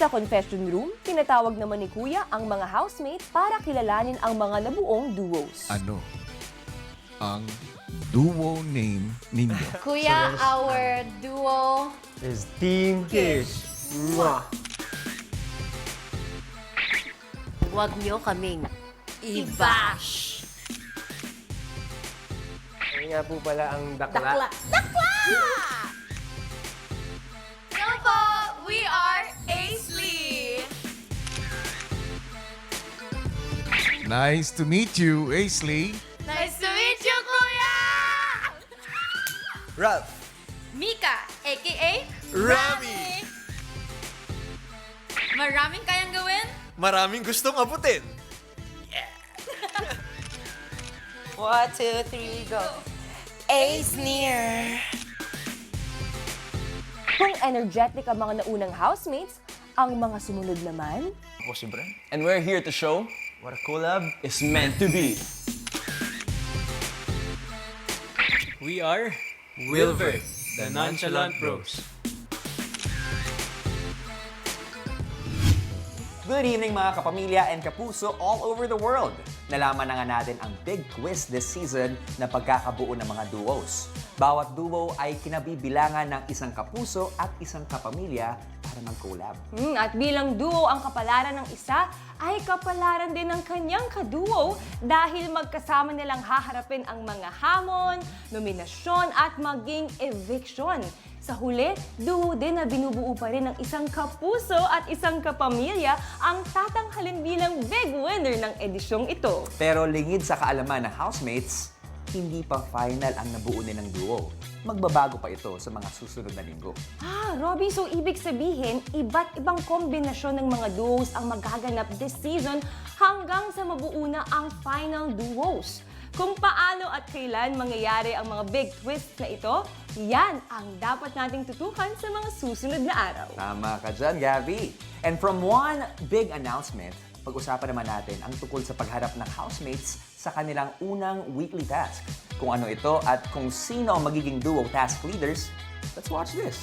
Sa confession room, tinatawag naman ni Kuya ang mga housemates para kilalanin ang mga nabuong duos. Ano ang duo name ninyo? Kuya, our duo. Is Team Kish. Mwah! Huwag niyo kaming i-bash. Ayun nga po pala ang dakla. Dakla! Hello po! We are Aisley! Nice to meet you, Aisley. Nice to meet you, Kuya! Ralph. Mika, a.k.a. Rami! Maraming kayang gawin? Maraming gustong abutin. 1, 2, 3, go. Ace near. Kung energetic ang mga naunang housemates, ang mga sumunod naman, Ako si Bren. And we're here to show What a collab. is meant to be. We are Wilver, the Nonchalant Bros. Good evening mga kapamilya and kapuso all over the world! Nalaman na nga natin ang big twist this season na pagkakabuo ng mga duos. Bawat duo ay kinabibilangan ng isang kapuso at isang kapamilya para mag-collab. At bilang duo ang kapalaran ng isa, ay kapalaran din ng kanyang kaduo dahil magkasama nilang haharapin ang mga hamon, nominasyon at maging eviction. Sa huli, duo din na binubuo pa rin ng isang kapuso at isang kapamilya ang tatanghalin bilang big winner ng edisyong ito. Pero lingid sa kaalaman ng housemates, hindi pa final ang nabuo nilang duo. Magbabago pa ito sa mga susunod na linggo. Robby, so ibig sabihin, iba't ibang kombinasyon ng mga duos ang magaganap this season hanggang sa mabuo na ang final duos. Kung paano at kailan mangyayari ang mga big twist na ito, yan ang dapat nating tutukan sa mga susunod na araw. Tama ka dyan, Gabby. And from one big announcement, pag-usapan naman natin ang tungkol sa pagharap ng housemates sa kanilang unang weekly task. Kung ano ito at kung sino ang magiging duo task leaders, let's watch this.